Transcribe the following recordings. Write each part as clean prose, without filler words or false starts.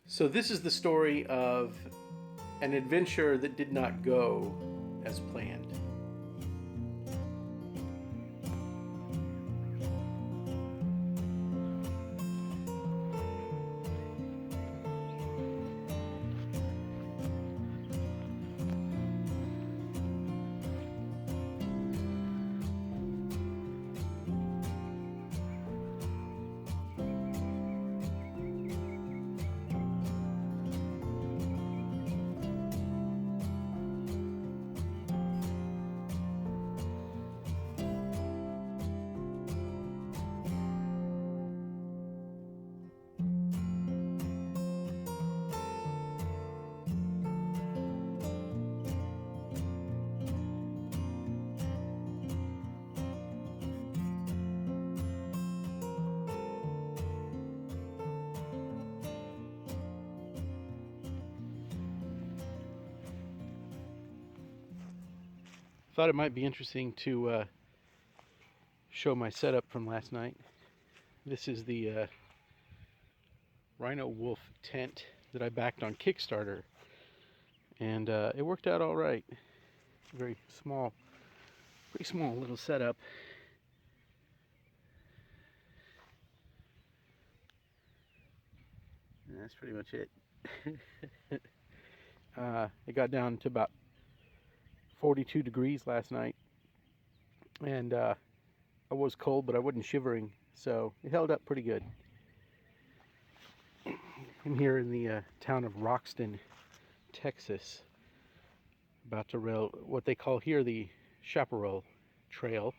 So this is the story of an adventure that did not go as planned. Thought it might be interesting to show my setup from last night. This is the Rhino Wolf tent that I backed on Kickstarter, and it worked out all right. Very small, pretty small little setup. And that's pretty much it. It got down to about 42 degrees last night, and I was cold, but I wasn't shivering, so it held up pretty good. I'm here in the town of Roxton, Texas, about to rail what they call here the Chaparral Trail.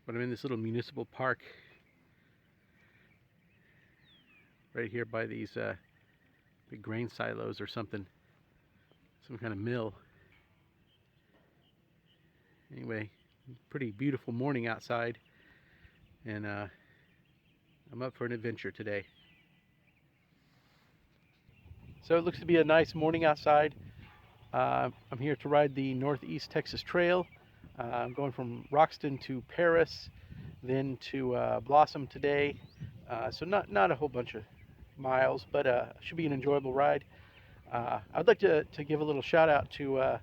But I'm in this little municipal park right here by these big grain silos or something, some kind of mill. Anyway, pretty beautiful morning outside, and I'm up for an adventure today. So it looks to be a nice morning outside. I'm here to ride the Northeast Texas Trail. I'm going from Roxton to Paris, then to Blossom today. So not a whole bunch of miles, but should be an enjoyable ride. I'd like to give a little shout out to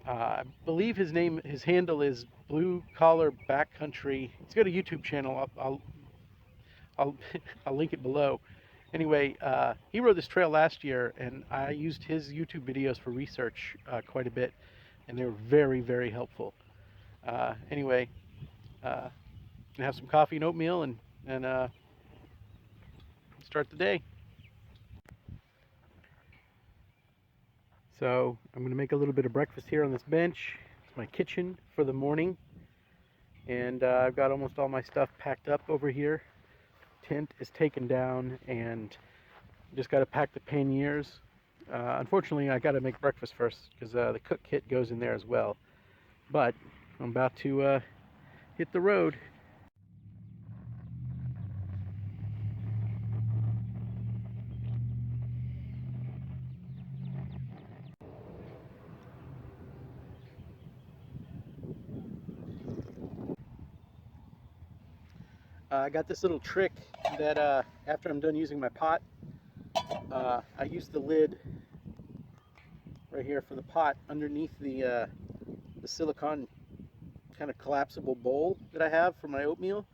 I believe his handle is Bluecollar Backcountry. He's got a YouTube channel. I'll I'll link it below. Anyway, he rode this trail last year, and I used his YouTube videos for research quite a bit, and they were very, very helpful. Anyway, gonna have some coffee and oatmeal, and start the day. So I'm gonna make a little bit of breakfast here on this bench. It's my kitchen for the morning, and I've got almost all my stuff packed up over here. Tent is taken down, and just got to pack the panniers. Unfortunately, I got to make breakfast first because the cook kit goes in there as well. But I'm about to hit the road. I got this little trick that after I'm done using my pot, I use the lid right here for the pot underneath the silicone kind of collapsible bowl that I have for my oatmeal,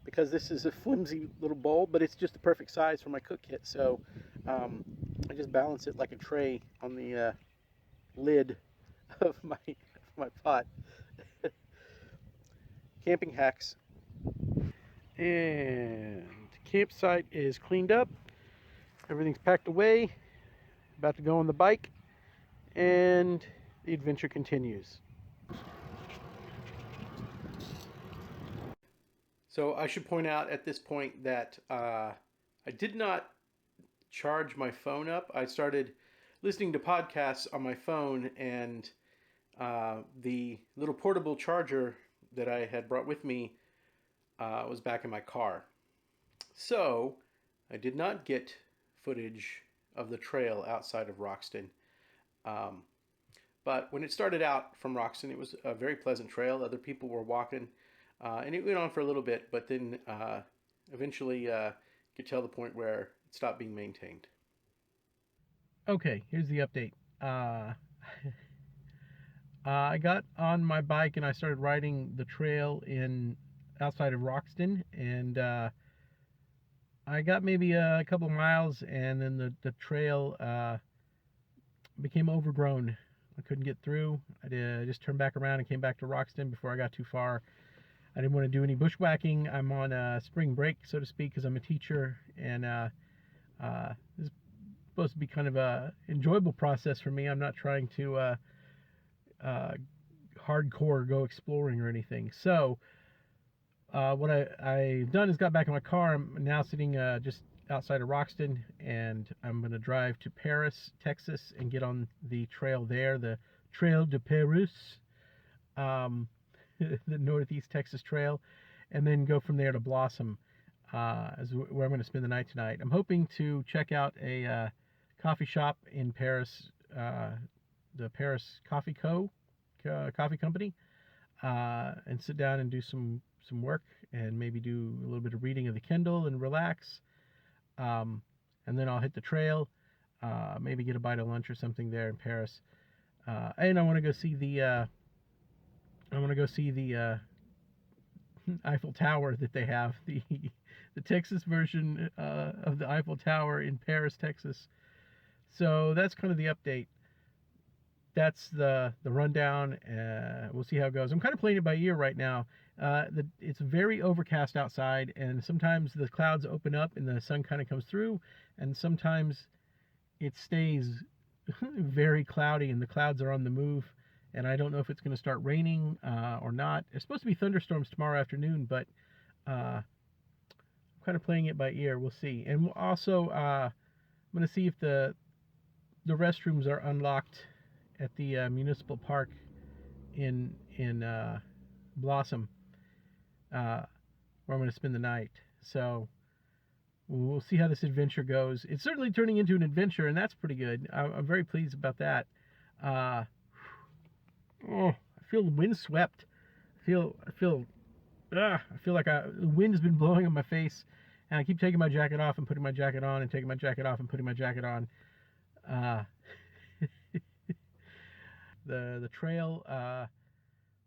because this is a flimsy little bowl, but it's just the perfect size for my cook kit. So I just balance it like a tray on the lid of my pot. Camping hacks. And campsite is cleaned up. Everything's packed away. About to go on the bike, and the adventure continues. So I should point out at this point that I did not charge my phone up. I started listening to podcasts on my phone, and the little portable charger that I had brought with me was back in my car. So I did not get footage of the trail outside of Roxton. But when it started out from Roxton, it was a very pleasant trail. Other people were walking. And it went on for a little bit, but then eventually could tell the point where it stopped being maintained. Okay, here's the update. I got on my bike and I started riding the trail in outside of Roxton, and I got maybe a couple miles, and then the trail became overgrown. I couldn't get through. I just turned back around and came back to Roxton before I got too far. I didn't want to do any bushwhacking. I'm on spring break, so to speak, because I'm a teacher, and this is supposed to be kind of a enjoyable process for me. I'm not trying to hardcore go exploring or anything. So what I've done is got back in my car. I'm now sitting just outside of Roxton, and I'm going to drive to Paris, Texas, and get on the trail there, the Trail de Paris, the Northeast Texas Trail, and then go from there to Blossom, as where I'm going to spend the night tonight. I'm hoping to check out a coffee shop in Paris, the Paris Coffee Coffee Company, and sit down and do some work, and maybe do a little bit of reading of the Kindle and relax. And then I'll hit the trail, maybe get a bite of lunch or something there in Paris. And I want to go see the Eiffel Tower that they have, the Texas version of the Eiffel Tower in Paris, Texas. So that's kind of the update. That's the rundown. We'll see how it goes. I'm kind of playing it by ear right now. It's very overcast outside, and sometimes the clouds open up and the sun kind of comes through, and sometimes it stays very cloudy and the clouds are on the move, and I don't know if it's going to start raining or not. It's supposed to be thunderstorms tomorrow afternoon, but I'm kind of playing it by ear. We'll see. And also I'm going to see if the restrooms are unlocked at the municipal park in Blossom, where I'm going to spend the night. So we'll see how this adventure goes. It's certainly turning into an adventure, and that's pretty good. I'm very pleased about that. I feel windswept. I feel like the wind has been blowing on my face, and I keep taking my jacket off and putting my jacket on, and taking my jacket off and putting my jacket on. The trail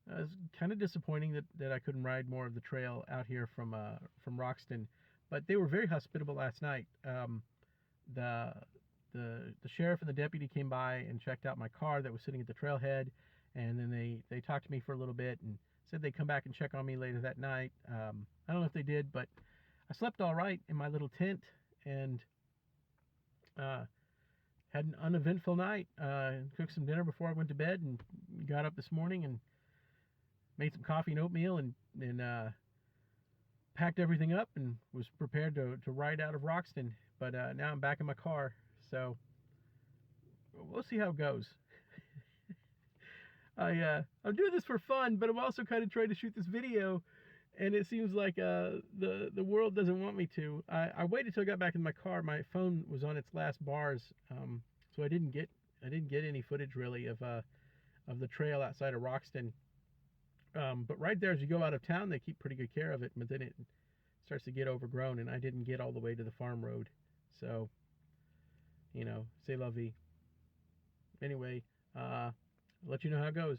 was kind of disappointing that I couldn't ride more of the trail out here from Roxton, but they were very hospitable last night. The sheriff and the deputy came by and checked out my car that was sitting at the trailhead, and then they talked to me for a little bit and said they'd come back and check on me later that night. I don't know if they did, but I slept all right in my little tent, and had an uneventful night. Cooked some dinner before I went to bed, and got up this morning and made some coffee and oatmeal, and packed everything up and was prepared to ride out of Roxton. But now I'm back in my car, so we'll see how it goes. I'm doing this for fun, but I'm also kind of trying to shoot this video, and it seems like the world doesn't want me to. I waited till I got back in my car. My phone was on its last bars, so I didn't get any footage really of the trail outside of Roxton. But right there, as you go out of town, they keep pretty good care of it, but then it starts to get overgrown, and I didn't get all the way to the farm road. So, c'est la vie. Anyway, I'll let you know how it goes.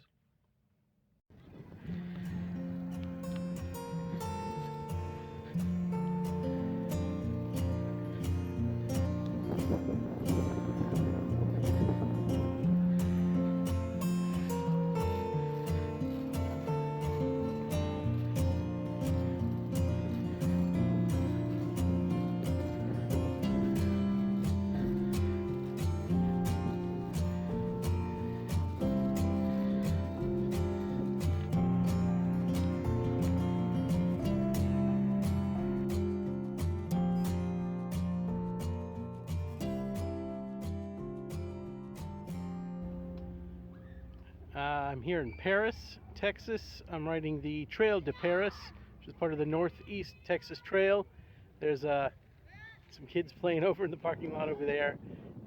I'm here in Paris, Texas. I'm riding the Trail de Paris, which is part of the Northeast Texas Trail. There's some kids playing over in the parking lot over there,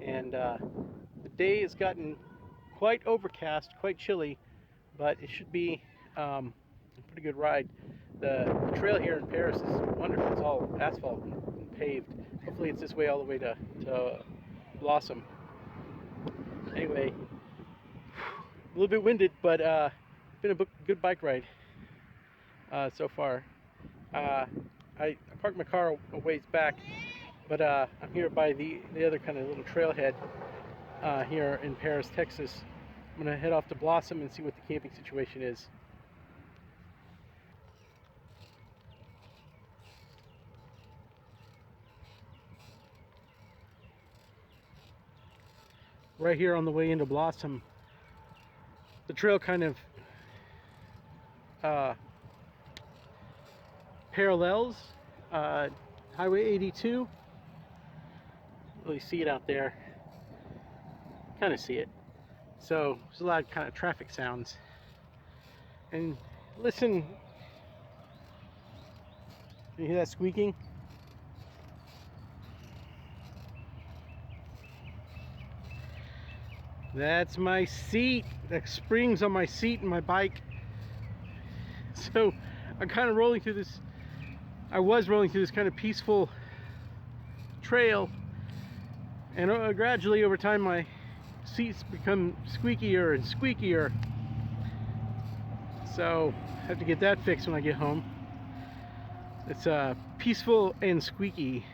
and the day has gotten quite overcast, quite chilly, but it should be a pretty good ride. The trail here in Paris is wonderful. It's all asphalt and paved. Hopefully it's this way all the way to Blossom. Anyway, a little bit winded, but been a good bike ride so far. I parked my car a ways back, but I'm here by the other kind of little trailhead here in Paris, Texas. I'm gonna head off to Blossom and see what the camping situation is. Right here on the way into Blossom, the trail kind of parallels Highway 82. Really see it out there. Kind of see it. So there's a lot of kind of traffic sounds. And listen, you hear that squeaking? That's my seat. That springs on my seat in my bike. So I'm kind of rolling through this. I was rolling through this kind of peaceful trail, and gradually over time my seats become squeakier and squeakier. So I have to get that fixed when I get home. It's peaceful and squeaky.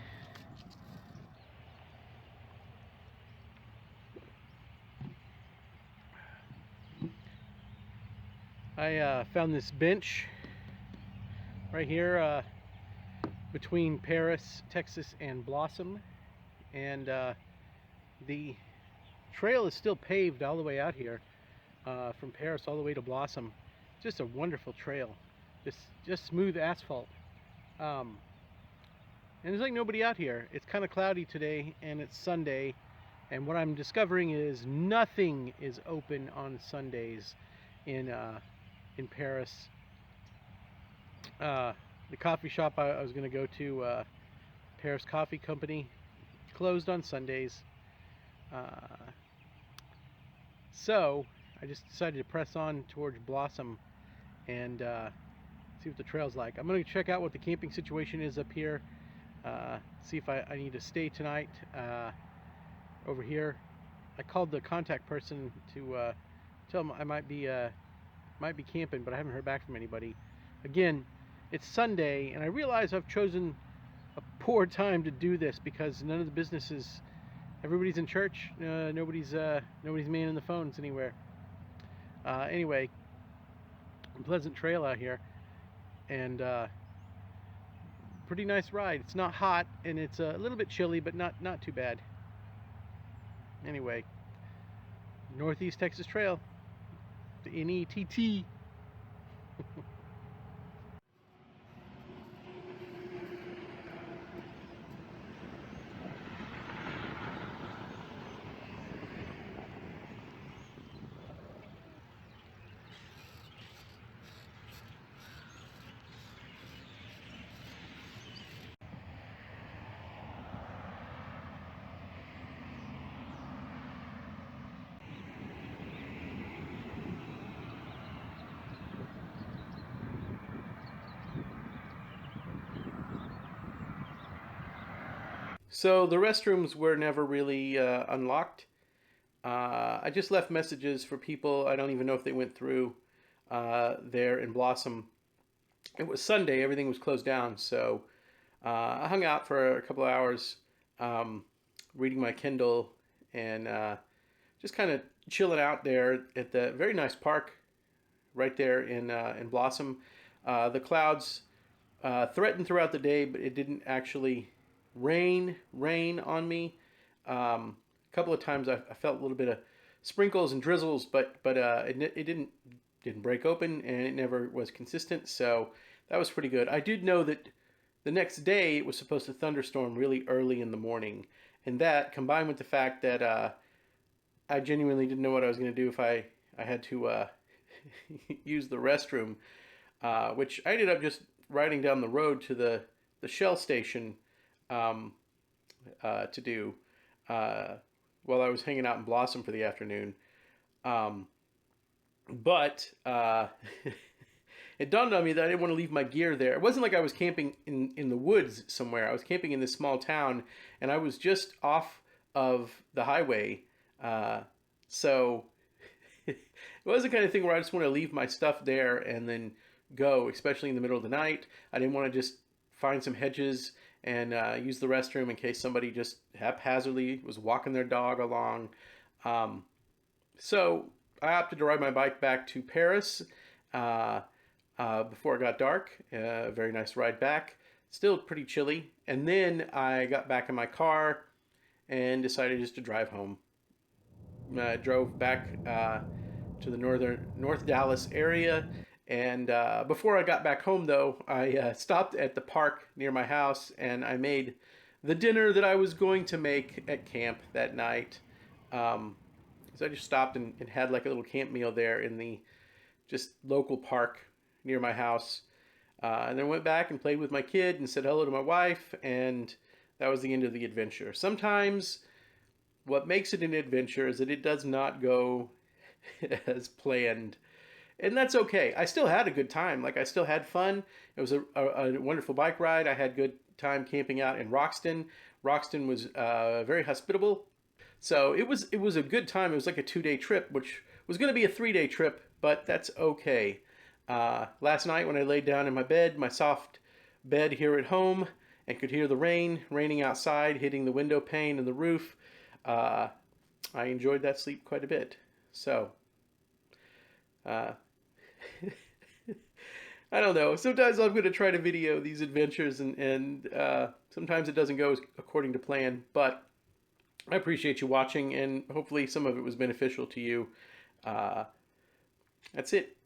I found this bench right here between Paris, Texas and Blossom, and the trail is still paved all the way out here from Paris all the way to Blossom. Just a wonderful trail, just smooth asphalt, and there's like nobody out here. It's kind of cloudy today and it's Sunday, and what I'm discovering is nothing is open on Sundays in Paris. The coffee shop I was going to go to, Paris Coffee Company, closed on Sundays. So I just decided to press on towards Blossom and see what the trail's like. I'm going to check out what the camping situation is up here. See if I need to stay tonight over here. I called the contact person to tell them I might be camping, but I haven't heard back from anybody. Again, it's Sunday, and I realize I've chosen a poor time to do this because none of the businesses, everybody's in church, nobody's manning the phones anywhere. Anyway, pleasant trail out here, and pretty nice ride. It's not hot, and it's a little bit chilly, but not too bad. Anyway, Northeast Texas Trail, the NETT. So the restrooms were never really unlocked. I just left messages for people. I don't even know if they went through there in Blossom. It was Sunday. Everything was closed down. So I hung out for a couple of hours reading my Kindle and just kind of chilling out there at the very nice park right there in Blossom. The clouds threatened throughout the day, but it didn't actually rain on me. A couple of times I felt a little bit of sprinkles and drizzles, but it didn't break open, and it never was consistent. So that was pretty good. I did know that the next day it was supposed to thunderstorm really early in the morning, and that combined with the fact that I genuinely didn't know what I was going to do if I had to use the restroom, which I ended up just riding down the road to the Shell station to do while I was hanging out in Blossom for the afternoon. But it dawned on me that I didn't want to leave my gear there. It wasn't like I was camping in the woods somewhere. I was camping in this small town, and I was just off of the highway. So it was the kind of thing where I just want to leave my stuff there and then go, especially in the middle of the night. I didn't want to just find some hedges and use the restroom in case somebody just haphazardly was walking their dog along. Um, so I opted to ride my bike back to Paris before it got dark. Very nice ride back. Still pretty chilly. And then I got back in my car and decided just to drive home. I drove back to the North Dallas area. And before I got back home, though, I stopped at the park near my house and I made the dinner that I was going to make at camp that night. So I just stopped and had like a little camp meal there in the just local park near my house. And then went back and played with my kid and said hello to my wife, and that was the end of the adventure. Sometimes what makes it an adventure is that it does not go as planned. And that's okay. I still had a good time. Like, I still had fun. It was a wonderful bike ride. I had good time camping out in Roxton. Roxton was very hospitable. So it was a good time. It was like a 2-day trip, which was going to be a 3-day trip, but that's okay. Last night when I laid down in my bed, my soft bed here at home, and could hear the rain raining outside, hitting the window pane and the roof, I enjoyed that sleep quite a bit. So, I don't know. Sometimes I'm going to try to video these adventures, and sometimes it doesn't go according to plan, but I appreciate you watching, and hopefully some of it was beneficial to you. That's it.